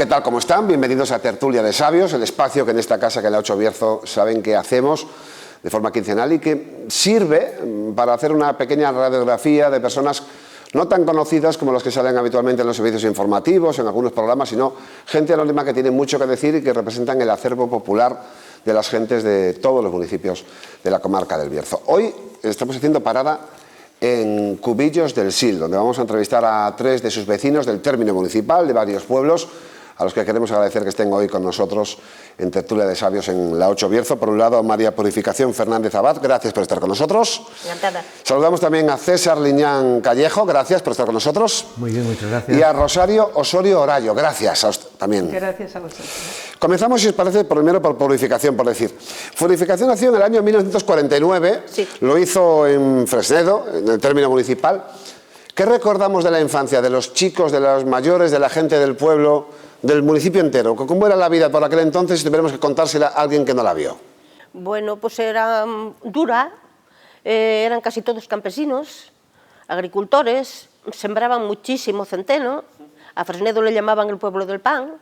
¿Qué tal? ¿Cómo están? Bienvenidos a Tertulia de Sabios, el espacio que en esta casa, que en la 8 Bierzo, saben que hacemos de forma quincenal y que sirve para hacer una pequeña radiografía de personas no tan conocidas como las que salen habitualmente en los servicios informativos, en algunos programas, sino gente anónima que tiene mucho que decir y que representan el acervo popular de las gentes de todos los municipios de la comarca del Bierzo. Hoy estamos haciendo parada en Cubillos del Sil, donde vamos a entrevistar a 3 de sus vecinos del término municipal, de varios pueblos, a los que queremos agradecer que estén hoy con nosotros en Tertulia de Sabios en la 8 Bierzo. Por un lado, María Purificación Fernández Abad, gracias por estar con nosotros. Encantada. Saludamos también a César Liñán Callejo, gracias por estar con nosotros. Muy bien, muchas gracias. Y a Rosario Osorio Orayo, gracias a usted también. Gracias a vosotros. Comenzamos, si os parece, primero por Purificación, por decir. Purificación nació en el año 1949, sí. Lo hizo en Fresnedo, en el término municipal. ¿Qué recordamos de la infancia, de los chicos, de los mayores, de la gente del pueblo, del municipio entero? ¿Cómo era la vida por aquel entonces si tuviéramos que contársela a alguien que no la vio? Bueno, pues era dura, eran casi todos campesinos, agricultores, sembraban muchísimo centeno, a Fresnedo le llamaban el pueblo del pan.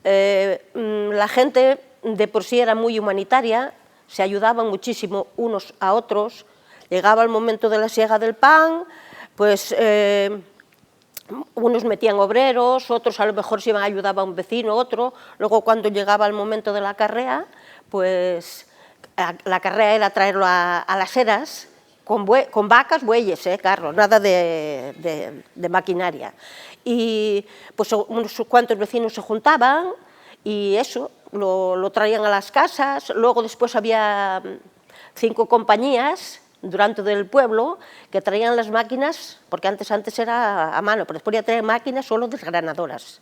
La gente de por sí era muy humanitaria, se ayudaban muchísimo unos a otros. Llegaba el momento de la siega del pan, pues unos metían obreros, otros a lo mejor se iban a ayudar a un vecino, otro. Luego, cuando llegaba el momento de la carrea, pues la carrea era traerlo a las eras con vacas, bueyes, carros, nada de maquinaria. Y pues unos cuantos vecinos se juntaban y eso, lo traían a las casas. Luego después había 5 compañías durante del pueblo que traían las máquinas, porque antes era a mano, pero después ya traían máquinas solo desgranadoras.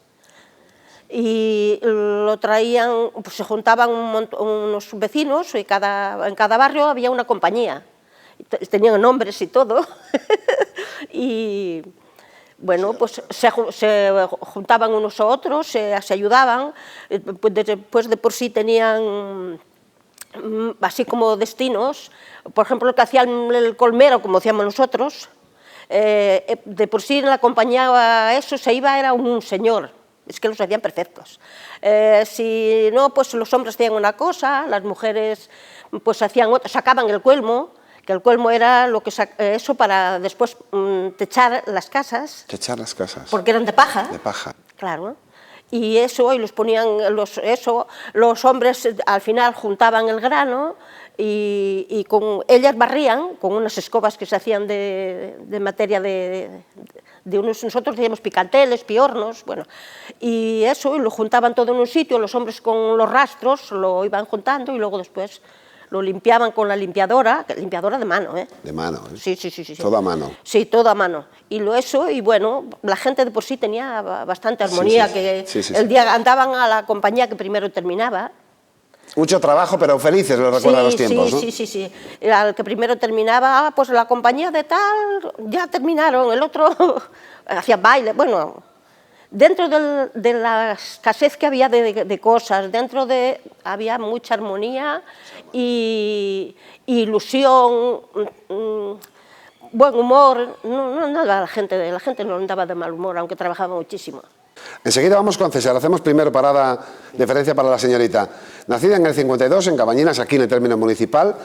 Y lo traían, pues se juntaban unos vecinos y en cada barrio había una compañía. Tenían nombres y todo. Y bueno, pues se juntaban unos a otros, se ayudaban, pues de por sí tenían así como destinos. Por ejemplo, lo que hacía el colmero, como hacíamos nosotros, de por sí en la compañía eso se iba, era un señor, es que los hacían perfectos. Si no, pues los hombres hacían una cosa, las mujeres pues hacían otra, sacaban el cuelmo, que el cuelmo era lo que eso para después techar las casas. Techar las casas. Porque eran de paja. De paja. Claro. Y eso, y los ponían, los hombres al final juntaban el grano y ellas barrían con unas escobas que se hacían de materia de nosotros decíamos picanteles, piornos, bueno, y eso, y lo juntaban todo en un sitio, los hombres con los rastros lo iban juntando y luego después lo limpiaban con la limpiadora de mano, ¿eh? De mano, ¿eh? Sí. Todo a mano. Sí, todo a mano. Y y bueno, la gente de por sí tenía bastante armonía, sí. El día andaban a la compañía que primero terminaba. Mucho trabajo, pero felices, lo recuerdan los tiempos, ¿no? Sí. Al que primero terminaba, pues la compañía de tal, ya terminaron, el otro hacía baile, bueno. Dentro de la escasez que había de cosas, había mucha armonía y ilusión, buen humor. La gente no andaba de mal humor, aunque trabajaba muchísimo. Enseguida vamos con César. Hacemos primero parada de referencia para la señorita. Nacida en el 52 en Cabañinas, aquí en el término municipal,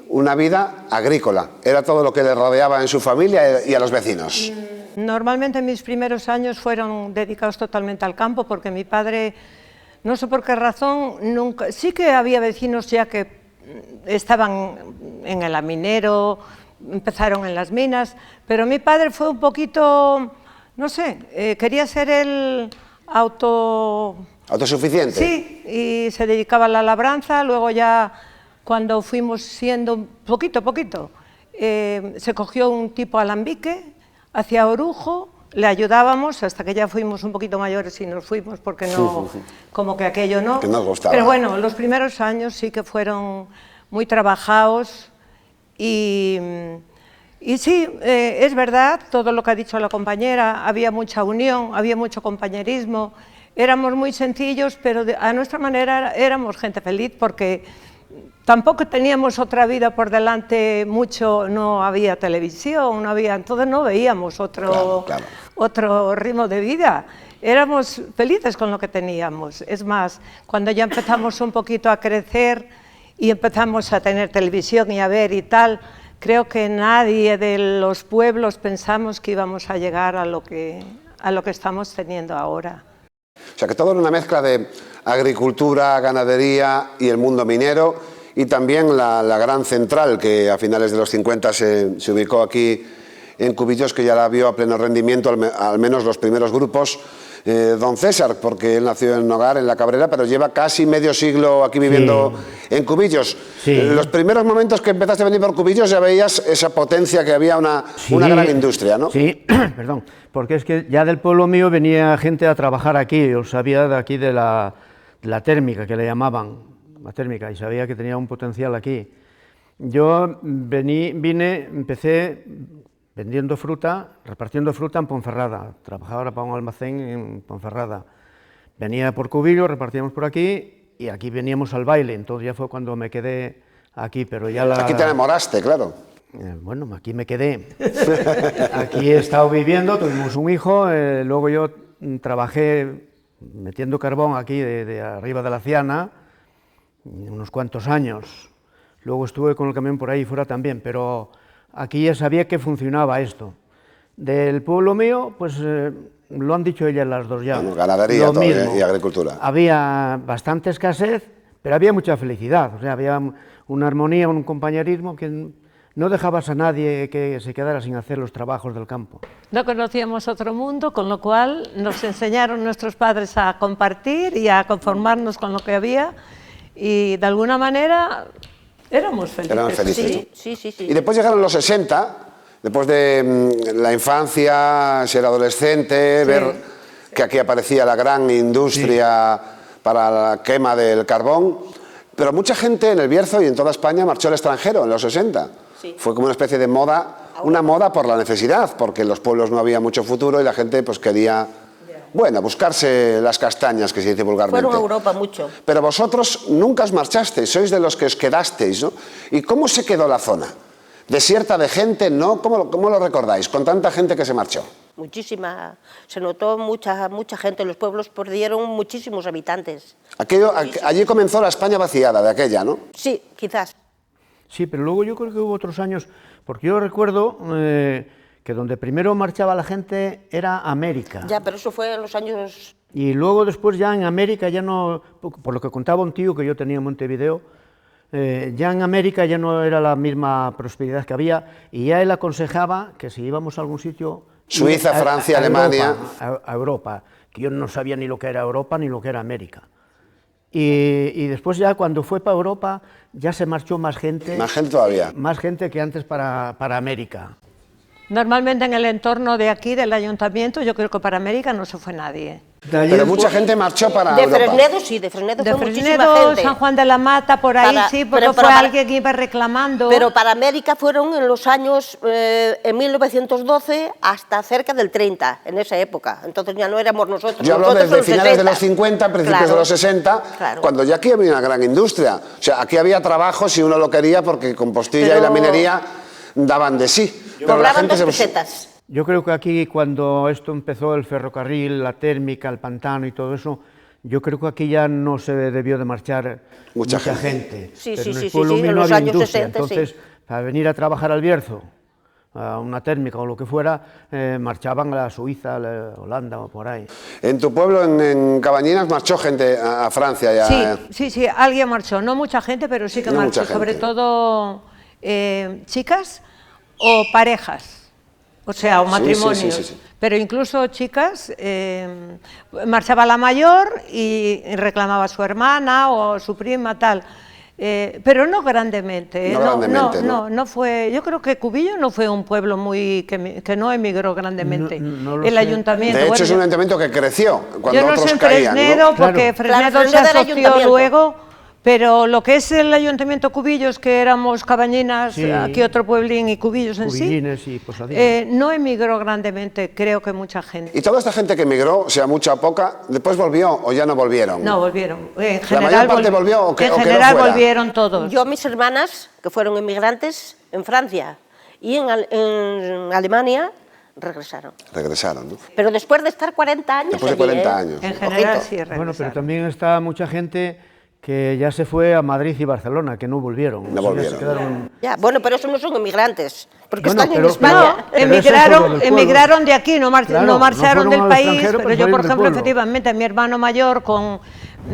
una vida agrícola. Era todo lo que le rodeaba en su familia y a los vecinos. Normalmente mis primeros años fueron dedicados totalmente al campo porque mi padre, no sé por qué razón, nunca, sí que había vecinos ya que estaban en el minero, empezaron en las minas, pero mi padre fue un poquito, no sé, quería ser el autosuficiente. Sí, y se dedicaba a la labranza, luego ya cuando fuimos siendo poquito a poquito, se cogió un tipo alambique hacia Orujo, le ayudábamos hasta que ya fuimos un poquito mayores y nos fuimos porque no, como que aquello no. Que nos gustaba. Pero bueno, los primeros años sí que fueron muy trabajados y sí, es verdad todo lo que ha dicho la compañera, había mucha unión, había mucho compañerismo, éramos muy sencillos, pero a nuestra manera éramos gente feliz porque tampoco teníamos otra vida por delante mucho, no había televisión, no había, entonces no veíamos otro ritmo de vida. Éramos felices con lo que teníamos. Es más, cuando ya empezamos un poquito a crecer y empezamos a tener televisión y a ver y tal, creo que nadie de los pueblos pensamos que íbamos a llegar a lo que estamos teniendo ahora. O sea, que todo era una mezcla de agricultura, ganadería y el mundo minero, y también la gran central que a finales de los 50 se ubicó aquí en Cubillos, que ya la vio a pleno rendimiento, al menos los primeros grupos. Don César, porque él nació en Nogar, en La Cabrera, pero lleva casi medio siglo aquí viviendo en Cubillos. Sí. Los primeros momentos que empezaste a venir por Cubillos ya veías esa potencia, que había una gran industria, ¿no? Sí, perdón, porque es que ya del pueblo mío venía gente a trabajar aquí, yo sabía de aquí de la térmica, que le llamaban, la térmica, y sabía que tenía un potencial aquí. Yo empecé vendiendo fruta, repartiendo fruta en Ponferrada. Trabajaba para un almacén en Ponferrada. Venía por Cubillos, repartíamos por aquí, y aquí veníamos al baile. Entonces ya fue cuando me quedé aquí, pero ya Aquí te enamoraste, claro. Bueno, aquí me quedé. Aquí he estado viviendo, tuvimos un hijo, luego yo trabajé metiendo carbón aquí de arriba de la Ciana, unos cuantos años. Luego estuve con el camión por ahí fuera también, pero aquí ya sabía que funcionaba esto. Del pueblo mío, pues lo han dicho ellas las dos ya. Bueno, ganadería y agricultura. Había bastante escasez, pero había mucha felicidad. O sea, había una armonía, un compañerismo que no dejabas a nadie que se quedara sin hacer los trabajos del campo. No conocíamos otro mundo, con lo cual nos enseñaron nuestros padres a compartir y a conformarnos con lo que había, y de alguna manera éramos felices. Éramos felices. Sí. Y después llegaron los 60, después de la infancia, ser adolescente, ver que aquí aparecía la gran industria para la quema del carbón, pero mucha gente en el Bierzo y en toda España marchó al extranjero en los 60. Sí. Fue como una especie de moda, una moda por la necesidad, porque en los pueblos no había mucho futuro y la gente pues quería, bueno, buscarse las castañas, que se dice vulgarmente. Fueron a Europa mucho. Pero vosotros nunca os marchasteis, sois de los que os quedasteis, ¿no? ¿Y cómo se quedó la zona? ¿Desierta de gente, no? ¿Cómo lo recordáis, con tanta gente que se marchó? Muchísima, se notó mucha gente, los pueblos perdieron muchísimos habitantes. Allí comenzó la España vaciada de aquella, ¿no? Sí, quizás. Sí, pero luego yo creo que hubo otros años, porque yo recuerdo que donde primero marchaba la gente era América. Ya, pero eso fue en los años... Y luego después ya en América ya no, por lo que contaba un tío que yo tenía en Montevideo, ya en América ya no era la misma prosperidad que había, y ya él aconsejaba que si íbamos a algún sitio... Suiza, Francia, Alemania... A Europa, que yo no sabía ni lo que era Europa ni lo que era América. Y después ya cuando fue para Europa ya se marchó más gente. Más gente todavía. Más gente que antes para América. Normalmente en el entorno de aquí, del ayuntamiento, yo creo que para América no se fue nadie. Pero mucha gente marchó para Europa. Fresnedo sí, de Fresnedo fue muchísima gente. San Juan de la Mata, por ahí sí, porque fue alguien que iba reclamando. Pero para América fueron en los años, en 1912 hasta cerca del 30, en esa época. Entonces ya no éramos nosotros. Yo hablo desde finales de los 50, principios de los 60, cuando ya aquí había una gran industria. O sea, aquí había trabajo si uno lo quería, porque Compostilla y la minería daban de sí. Pero la gente pesetas. Yo creo que aquí, cuando esto empezó, el ferrocarril, la térmica, el pantano y todo eso, yo creo que aquí ya no se debió de marchar mucha gente. Sí, pero sí, en el pueblo mío en no los había años industria. 60, entonces, para venir a trabajar al Bierzo, a una térmica o lo que fuera, marchaban a la Suiza, a la Holanda o por ahí. En tu pueblo, en Cabañinas, marchó gente a Francia ya. Sí, alguien marchó, no mucha gente, pero sí que marchó, sobre todo chicas o parejas. O sea, o matrimonios, sí. Pero incluso chicas, marchaba la mayor y reclamaba a su hermana o a su prima, tal, pero no grandemente. No fue, yo creo que Cubillos no fue un pueblo que no emigró grandemente. El ayuntamiento. De hecho, es un ayuntamiento que creció cuando yo no otros sé en caían, Fresnedo, ¿no? porque Fresnedo se asoció luego Pero lo que es el Ayuntamiento Cubillos, que éramos Cabañinas, Sí. aquí otro pueblín y Cubillos en Cubillines y Posadín. no emigró grandemente, creo que mucha gente. ¿Y toda esta gente que emigró, sea mucha o poca, después volvió o ya no volvieron? No, volvieron. En ¿La general, mayor parte volvió o que- en o quedó general fuera? volvieron todos. Yo, mis hermanas, que fueron inmigrantes en Francia y en Alemania, regresaron. Regresaron, ¿no? Pero después de estar 40 años Después de allí, 40 años. En ¿no? general Ojito. sí regresaron. Bueno, pero también está mucha gente que ya se fue a Madrid y Barcelona, que no volvieron. No O sea, volvieron. se quedaron- Ya, bueno, pero esos no son inmigrantes, porque Bueno, están pero- en España. No, Pero eso es sobre emigraron, los pueblos. emigraron de aquí, no, Claro, no no marcharon fueron del al país, extranjero, pero pero yo, por salieron del ejemplo, pueblo. efectivamente, mi hermano mayor con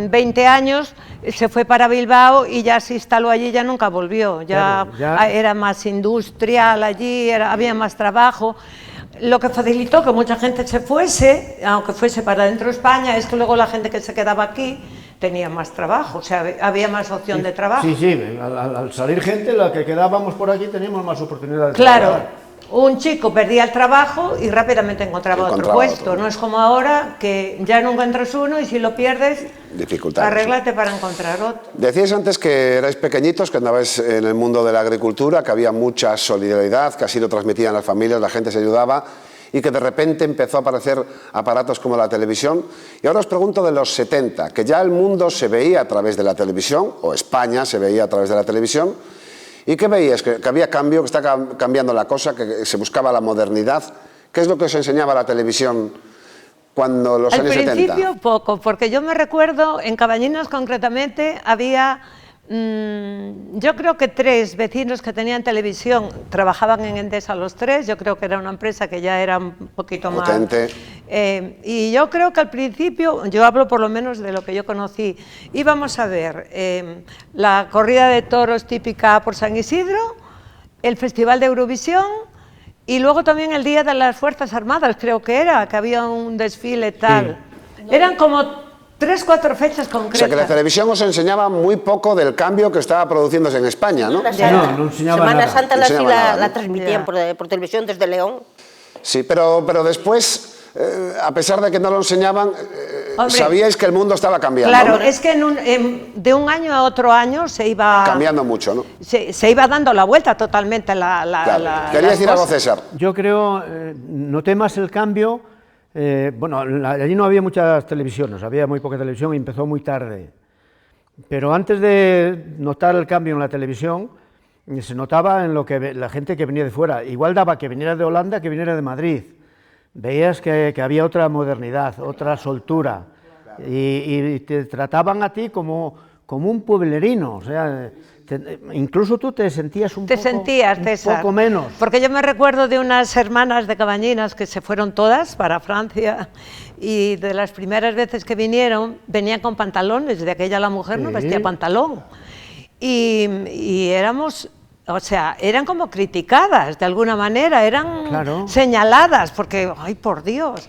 20 años se fue para Bilbao y ya se instaló allí, ya nunca volvió, ya, Claro, ya- era más industrial allí, había más trabajo. Lo que facilitó que mucha gente se fuese, aunque fuese para dentro de España, es que luego la gente que se quedaba aquí tenía más trabajo, o sea, había más opción de trabajo. Sí, sí, al salir gente, la que quedábamos por aquí teníamos más oportunidades. de Claro, trabajar. un chico perdía el trabajo y rápidamente encontraba otro Encontraba puesto. otro. No es como ahora que ya no encuentras uno y si lo pierdes, Dificultades. arréglate para encontrar otro. Decíais antes que erais pequeñitos, que andabais en el mundo de la agricultura, que había mucha solidaridad, que así lo transmitían las familias, la gente se ayudaba y que de repente empezó a aparecer aparatos como la televisión. Y ahora os pregunto de los 70, que ya el mundo se veía a través de la televisión, o España se veía a través de la televisión. ¿Y qué veíais? Que había cambio, que está cambiando la cosa, que se buscaba la modernidad. ¿Qué es lo que os enseñaba la televisión cuando los Al años principio 70? poco, porque yo me recuerdo, en Cabañinas concretamente, había, yo creo que 3 vecinos que tenían televisión, trabajaban en Endesa los 3, yo creo que era una empresa que ya era un poquito más... Potente. Y yo creo que al principio, yo hablo por lo menos de lo que yo conocí, íbamos a ver la corrida de toros típica por San Isidro, el Festival de Eurovisión y luego también el Día de las Fuerzas Armadas, creo que era, que había un desfile tal. Eran como 3, 4 fechas O concretas. sea, que la televisión os enseñaba muy poco del cambio que estaba produciéndose en España, ¿no? Semana Santa. No enseñaba Semana nada. Santa No enseñaba nada, la ¿no? transmitían por televisión desde León. Sí, pero después, a pesar de que no lo enseñaban, Hombre. sabíais que el mundo estaba cambiando. Claro, ¿no? es que de un año a otro año se iba... Cambiando mucho, ¿no? Se iba dando la vuelta totalmente Claro. Quería decir algo, César. Yo creo, noté más el cambio, bueno, allí no había muchas televisiones, había muy poca televisión y empezó muy tarde. Pero antes de notar el cambio en la televisión, se notaba en lo que la gente que venía de fuera. Igual daba que viniera de Holanda que viniera de Madrid. Veías que había otra modernidad, otra soltura. Y te trataban a ti como un pueblerino, o sea, incluso tú te sentías un poco menos. Porque yo me recuerdo de unas hermanas de Cabañinas que se fueron todas para Francia y de las primeras veces que vinieron, venían con pantalones, de aquella la mujer no Sí. vestía pantalón. Y éramos, o sea, eran como criticadas de alguna manera, eran Claro. señaladas, porque, ay, por Dios,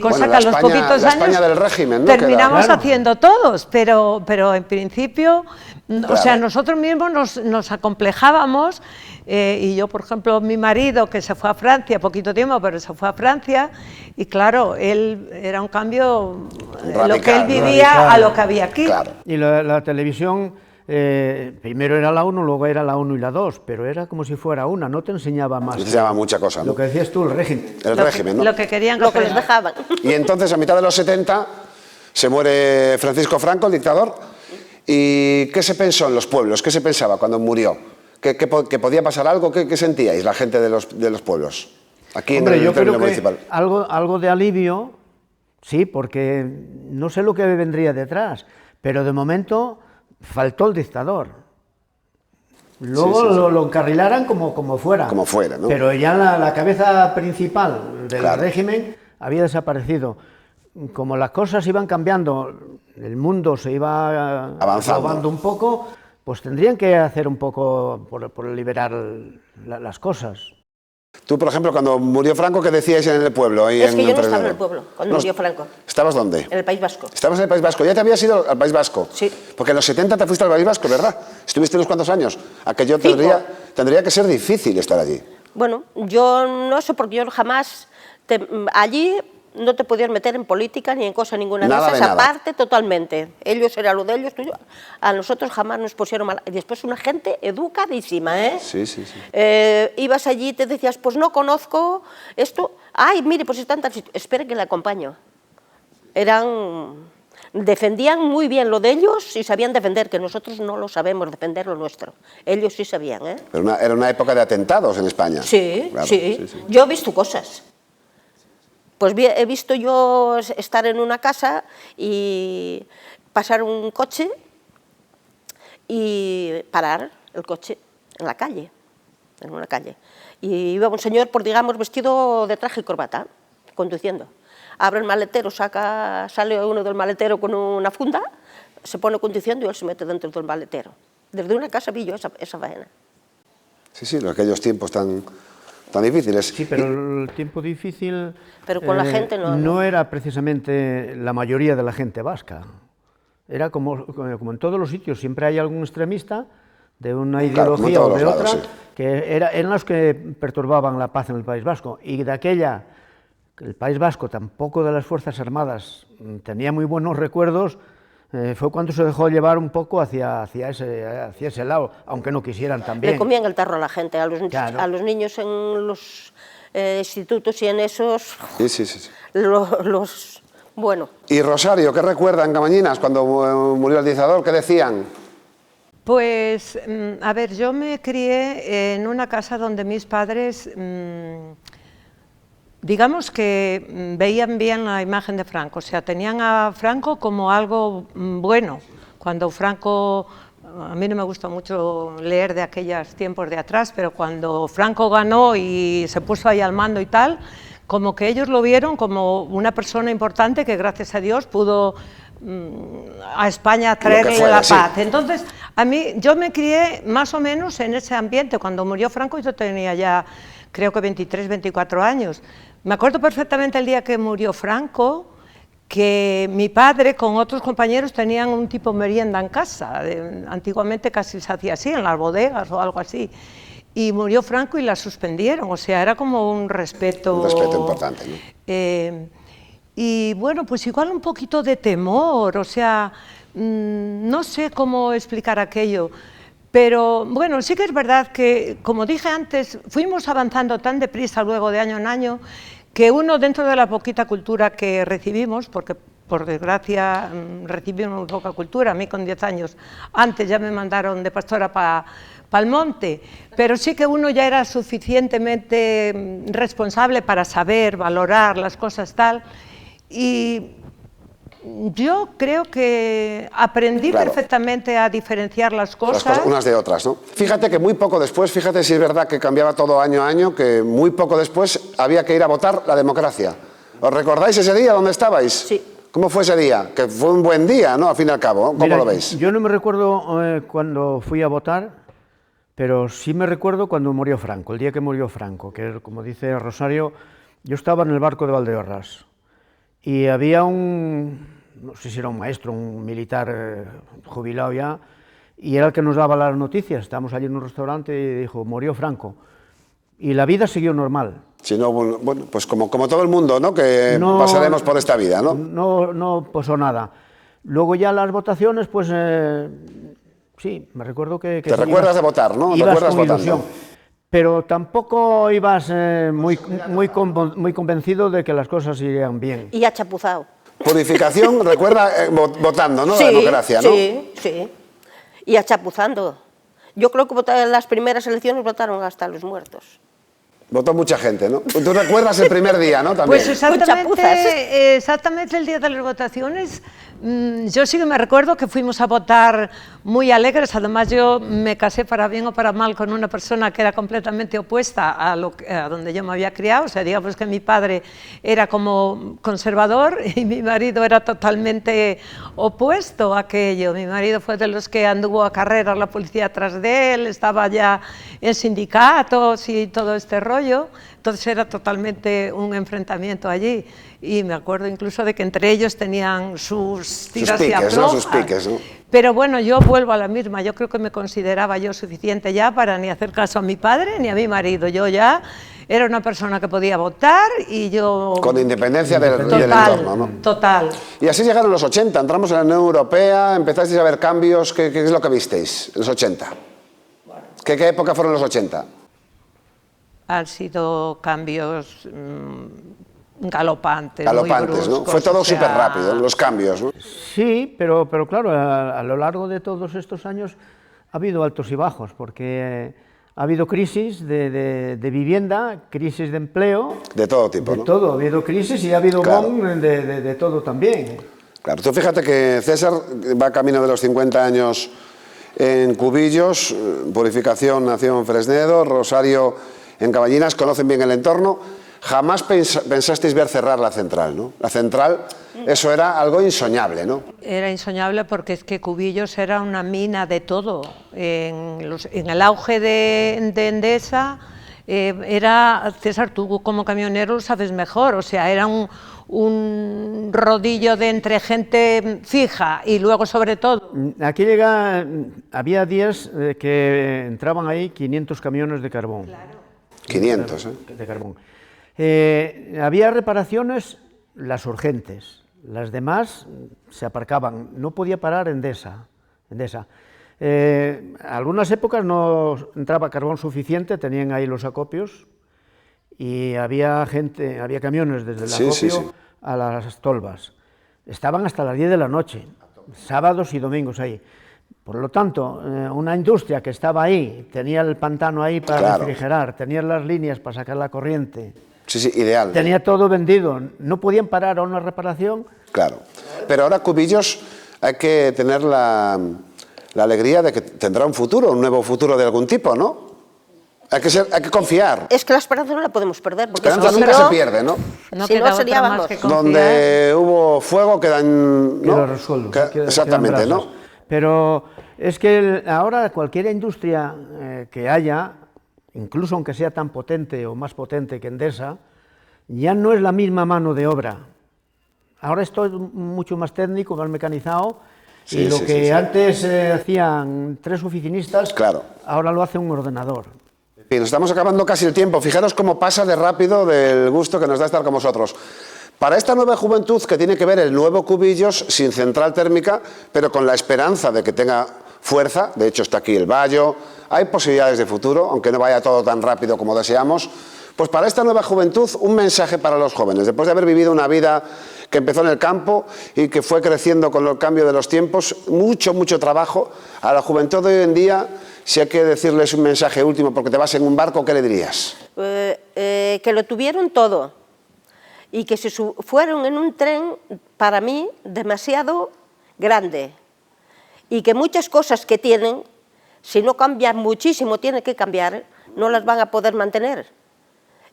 cosa Bueno, que a los España- poquitos la años España del régimen, ¿no? terminamos Claro. haciendo todos, pero en principio, o sea, Claro. nosotros mismos nos acomplejábamos, y yo, por ejemplo, mi marido, que se fue a Francia, poquito tiempo, pero se fue a Francia, y claro, él era un cambio, lo que él Radical, vivía radical. a lo que había aquí. Claro. Y la televisión, primero era la 1, luego era la 1 y la 2, pero era como si fuera una, no te enseñaba más. Se llama mucha cosa, ¿no? Lo que decías tú, el régimen. El régimen, ¿no? Lo que querían Lo que les aprender. dejaban. Y entonces, a mitad de los 70, se muere Francisco Franco, el dictador. ¿Y qué se pensó en los pueblos? ¿Qué se pensaba cuando murió? ¿Que podía pasar algo? ¿Qué sentíais la gente de los pueblos? Aquí Hombre, en yo el término creo que municipal. algo de alivio, sí, porque no sé lo que vendría detrás, pero de momento faltó el dictador. Luego Sí, sí, sí. lo encarrilaran como fuera. Como fuera, ¿no? Pero ya la cabeza principal del Claro. régimen había desaparecido. Como las cosas iban cambiando, el mundo se iba Avanzando. globando un poco, pues tendrían que hacer un poco por liberar las cosas. Tú, por ejemplo, cuando murió Franco, ¿qué decíais en el pueblo? Ahí Es que yo no estaba Fresneda? en el pueblo cuando No, murió Franco, ¿Estabas dónde? en el País Vasco. Estabas en el País Vasco. ¿Ya te habías ido al País Vasco? Sí. Porque en los 70 te fuiste al País Vasco, ¿verdad? Estuviste unos cuantos años. Aquello 5. tendría que ser difícil estar allí. Bueno, yo no sé, porque yo jamás... allí no te podías meter en política ni en cosa ninguna Nada de de esas, nada. aparte totalmente. Ellos era lo de ellos, a nosotros jamás nos pusieron mal. Y después una gente educadísima, ¿eh? Sí, sí, sí. Ibas allí y te decías, pues no conozco esto, ay, mire, pues están tan... Espere que le acompaño. Defendían muy bien lo de ellos y sabían defender, que nosotros no lo sabemos defender lo nuestro. Ellos sí sabían, ¿eh? Pero era una época de atentados en España. Sí, Claro, sí. Yo he visto cosas. Pues he visto yo estar en una casa y pasar un coche y parar el coche en la calle, en una calle. Y iba un señor, por digamos, vestido de traje y corbata, conduciendo. Abre el maletero, sale uno del maletero con una funda, se pone conduciendo y él se mete dentro del maletero. Desde una casa vi yo esa faena. Sí, sí, aquellos tiempos tan difíciles. Sí, pero el tiempo difícil pero con la gente no era precisamente la mayoría de la gente vasca. Era como en todos los sitios, siempre hay algún extremista de una ideología o de otra, que eran los que perturbaban la paz en el País Vasco. Y de aquella, el País Vasco, tampoco de las Fuerzas Armadas, tenía muy buenos recuerdos, fue cuando se dejó llevar un poco hacia ese lado, aunque no quisieran también. Le comían el tarro a la gente, a los niños en los institutos y en esos... Sí. Bueno. ¿Y Rosario, qué recuerdan, Camañinas, cuando murió el dictador? ¿Qué decían? Pues, a ver, yo me crié en una casa donde mis padres... digamos que veían bien la imagen de Franco, o sea, tenían a Franco como algo bueno. Cuando Franco, a mí no me gusta mucho leer de aquellos tiempos de atrás, pero cuando Franco ganó y se puso ahí al mando y tal, como que ellos lo vieron como una persona importante que gracias a Dios pudo a España traerle la paz. Sí. Entonces, yo me crié más o menos en ese ambiente. Cuando murió Franco yo tenía ya, creo que 23, 24 años. Me acuerdo perfectamente el día que murió Franco, que mi padre con otros compañeros tenían un tipo merienda en casa. Antiguamente casi se hacía así, en las bodegas o algo así. Y murió Franco y la suspendieron, o sea, era como un respeto... Un respeto importante, ¿no? Y bueno, pues igual un poquito de temor, o sea, no sé cómo explicar aquello. Pero bueno, sí que es verdad que, como dije antes, fuimos avanzando tan deprisa luego de año en año, que uno dentro de la poquita cultura que recibimos, porque por desgracia recibimos poca cultura, a mí con 10 años, antes ya me mandaron de pastora para el monte, pero sí que uno ya era suficientemente responsable para saber, valorar las cosas tal, y yo creo que aprendí perfectamente a diferenciar las cosas unas de otras, ¿no? Fíjate que muy poco después, fíjate si es verdad que cambiaba todo año a año, que muy poco después había que ir a votar la democracia. ¿Os recordáis ese día dónde estabais? Sí. ¿Cómo fue ese día? Que fue un buen día, ¿no? Al fin y al cabo, ¿cómo lo veis? Yo no me recuerdo cuando fui a votar, pero sí me recuerdo cuando murió Franco, el día que murió Franco, que como dice Rosario, yo estaba en el barco de Valdeorras y había no sé si era un maestro, un militar jubilado ya, y era el que nos daba las noticias. Estábamos allí en un restaurante y dijo, murió Franco. Y la vida siguió normal. Si no, bueno, pues como todo el mundo, ¿no? Que pasaremos por esta vida, ¿no? No pasó nada. Luego ya las votaciones, pues sí, me recuerdo que ¿Te recuerdas de votar, no? ¿Te acuerdas votando? Ilusión. Pero tampoco ibas muy convencido de que las cosas irían bien. Y achapuzado. Purificación, recuerda votando, ¿no? Sí, la democracia, ¿no? Sí. Y achapuzando. Yo creo que en las primeras elecciones votaron hasta los muertos. Votó mucha gente, ¿no? Tú recuerdas el primer día, ¿no? También. Pues exactamente el día de las votaciones, yo sí que me recuerdo que fuimos a votar muy alegres. Además yo me casé para bien o para mal con una persona que era completamente opuesta a donde yo me había criado. O sea, digamos que mi padre era como conservador y mi marido era totalmente opuesto a aquello. Mi marido fue de los que anduvo a carreras la policía atrás de él, estaba ya en sindicatos y todo este rollo. entonces era totalmente un enfrentamiento allí, y me acuerdo incluso de que entre ellos tenían sus tiras y aflojas. ¿no? Sus piques, ¿no? Pero bueno, yo vuelvo a la misma, yo creo que me consideraba yo suficiente ya para ni hacer caso a mi padre ni a mi marido, yo ya era una persona que podía votar y yo... Con independencia del entorno, ¿no? Total. Y así llegaron los 80, entramos en la Unión Europea, empezasteis a ver cambios, ¿qué es lo que visteis en los 80? ¿Qué época fueron los 80? Han sido cambios galopantes, Galopantes, muy bruscos, ¿no? Fue todo o sea... súper rápido, los cambios, ¿no? Sí, pero claro, a lo largo de todos estos años ha habido altos y bajos, porque ha habido crisis de vivienda, crisis de empleo... De todo tipo, de ¿no? todo, ha habido crisis y ha habido Claro. boom de todo también. Claro, tú fíjate que César va camino de los 50 años en Cubillos, Purificación nació en Fresnedo, Rosario en Caballinas, conocen bien el entorno. Jamás pensasteis ver cerrar la central, ¿no? La central, eso era algo insoñable, ¿no? Era insoñable porque es que Cubillos era una mina de todo. En el auge de Endesa, era, César, tú como camionero lo sabes mejor, o sea, era un rodillo de entre gente fija y luego sobre todo... Aquí había días que entraban ahí 500 camiones de carbón. Claro. 500, ¿eh? De carbón. Había reparaciones, las urgentes, las demás se aparcaban, no podía parar Endesa. Algunas épocas no entraba carbón suficiente, tenían ahí los acopios y había camiones desde el acopio a las tolvas. Estaban hasta las 10 de la noche, sábados y domingos ahí. Por lo tanto, una industria que estaba ahí, tenía el pantano ahí para refrigerar, tenía las líneas para sacar la corriente. Sí, ideal. Tenía todo vendido, no podían parar a una reparación. Claro, pero ahora Cubillos hay que tener la alegría de que tendrá un futuro, un nuevo futuro de algún tipo, ¿no? Hay que confiar. Es que la esperanza no la podemos perder. Porque Esperanza si nunca no, se pierde, ¿no? No si queda no, sería, otra más vamos, que confiar. Donde hubo fuego quedan... ¿no? Queda resuelto, Exactamente, quedan ¿no? brasas. Pero es que ahora cualquier industria que haya, incluso aunque sea tan potente o más potente que Endesa, ya no es la misma mano de obra. Ahora esto es mucho más técnico, más mecanizado, y lo que antes hacían 3 oficinistas, ahora lo hace un ordenador. Y nos estamos acabando casi el tiempo. Fijaros cómo pasa de rápido del gusto que nos da estar con vosotros. Para esta nueva juventud que tiene que ver el nuevo Cubillos sin central térmica, pero con la esperanza de que tenga fuerza, de hecho está aquí el Bayo, hay posibilidades de futuro, aunque no vaya todo tan rápido como deseamos, pues para esta nueva juventud un mensaje para los jóvenes, después de haber vivido una vida que empezó en el campo y que fue creciendo con el cambio de los tiempos, mucho trabajo. A la juventud de hoy en día, si hay que decirles un mensaje último porque te vas en un barco, ¿qué le dirías? Que lo tuvieron todo y que se fueron en un tren, para mí, demasiado grande, y que muchas cosas que tienen, si no cambian muchísimo, tienen que cambiar, no las van a poder mantener.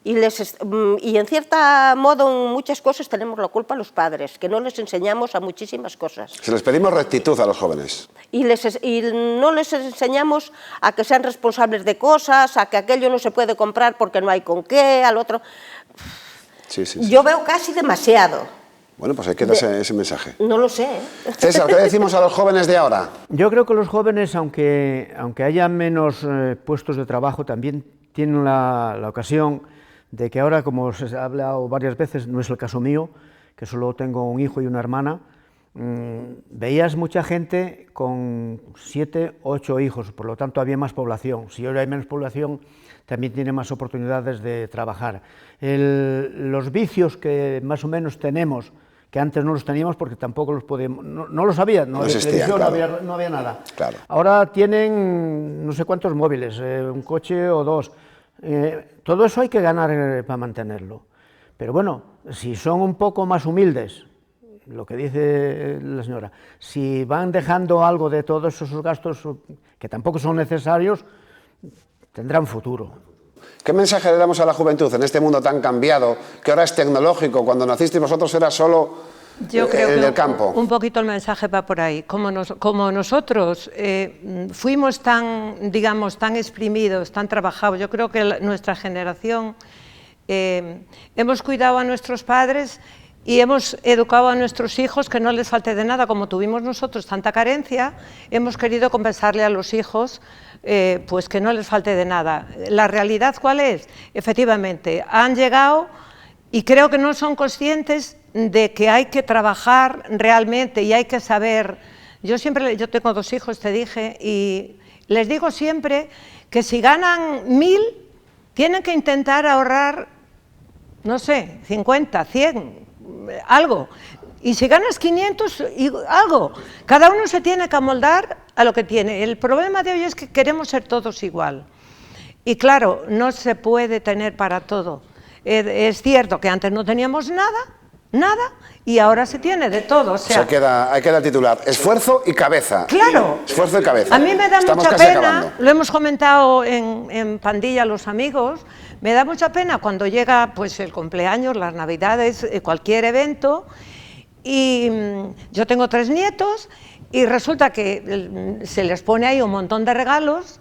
Y en cierto modo, en muchas cosas tenemos la culpa los padres, que no les enseñamos a muchísimas cosas. Se les pedimos rectitud a los jóvenes. Y no les enseñamos a que sean responsables de cosas, a que aquello no se puede comprar porque no hay con qué, al otro... Yo veo casi demasiado. Bueno, pues hay que dar ese mensaje. No lo sé. César, ¿qué decimos a los jóvenes de ahora? Yo creo que los jóvenes, aunque haya menos puestos de trabajo, también tienen la ocasión de que ahora, como se ha hablado varias veces, no es el caso mío, que solo tengo un hijo y una hermana, veías mucha gente con 7, 8 hijos, por lo tanto había más población. Si ahora hay menos población, también tiene más oportunidades de trabajar. Los vicios que más o menos tenemos, que antes no los teníamos porque tampoco los podíamos, no los había, no había televisión, no había nada. Claro. Ahora tienen no sé cuántos móviles, un coche o 2. Todo eso hay que ganar para mantenerlo. Pero bueno, si son un poco más humildes, lo que dice la señora, si van dejando algo de todos esos gastos que tampoco son necesarios, tendrán futuro. ¿Qué mensaje le damos a la juventud en este mundo tan cambiado, que ahora es tecnológico? Cuando nacisteis vosotros era solo Yo creo el que del campo. Un poquito el mensaje va por ahí. Como nosotros fuimos tan, digamos, tan exprimidos, tan trabajados, yo creo que nuestra generación hemos cuidado a nuestros padres y hemos educado a nuestros hijos que no les falte de nada. Como tuvimos nosotros tanta carencia, hemos querido compensarle a los hijos pues que no les falte de nada. ¿La realidad cuál es? Efectivamente, han llegado y creo que no son conscientes de que hay que trabajar realmente y hay que saber. Yo tengo 2 hijos, te dije, y les digo siempre que si ganan 1000, tienen que intentar ahorrar, no sé, 50, 100, algo. Y si ganas 500, algo. Cada uno se tiene que amoldar a lo que tiene. El problema de hoy es que queremos ser todos igual. Y claro, no se puede tener para todo. Es cierto que antes no teníamos nada, y ahora se tiene de todo. O sea, ahí queda el titular, esfuerzo y cabeza. Claro. Esfuerzo y cabeza. A mí me da Estamos mucha casi pena, acabando. lo hemos comentado en pandilla los amigos, me da mucha pena cuando llega pues el cumpleaños, las navidades, cualquier evento, y yo tengo 3 nietos y resulta que se les pone ahí un montón de regalos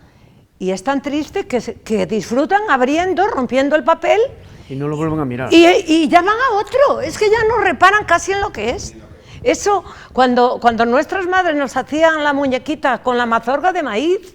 y es tan triste que disfrutan abriendo, rompiendo el papel. Y no lo vuelven a mirar. Y ya van a otro, es que ya no reparan casi en lo que es. Eso, cuando nuestras madres nos hacían la muñequita con la mazorca de maíz,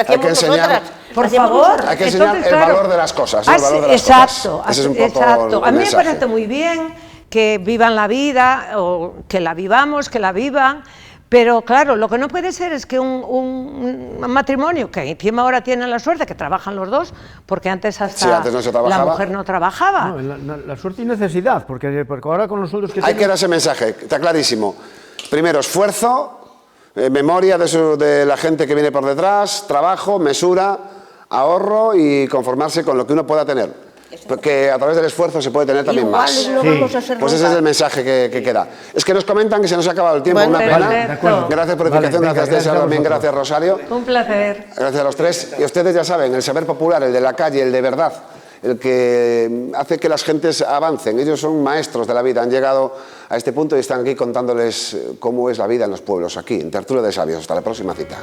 Hay que enseñar, por favor. hay que enseñar Entonces, el claro, valor de las cosas, ¿no? El valor de las exacto, cosas. Ese es un poco exacto. el A mí me mensaje. parece muy bien que vivan la vida, o que la vivamos, que la vivan, pero claro, lo que no puede ser es que un matrimonio, que encima ahora tienen la suerte que trabajan los dos, porque antes hasta Sí, antes no se trabajaba. la mujer no trabajaba. No, la suerte y necesidad, porque ahora con los sueldos que Hay que tienen... dar ese mensaje, está clarísimo. Primero, esfuerzo, memoria de la gente que viene por detrás, trabajo, mesura, ahorro y conformarse con lo que uno pueda tener. Porque a través del esfuerzo se puede tener también más. No vamos a ser Pues ese es el mensaje que queda. Es que nos comentan que se nos ha acabado el tiempo, Bueno, una perfecto. pena. De acuerdo. Gracias por la explicación, Vale, venga, gracias César, gracias a también vosotros. gracias Rosario. Un placer. Gracias a los 3. Y ustedes ya saben, el saber popular, el de la calle, el de verdad, el que hace que las gentes avancen. Ellos son maestros de la vida, han llegado a este punto y están aquí contándoles cómo es la vida en los pueblos, aquí, en Tertulia de Sabios. Hasta la próxima cita.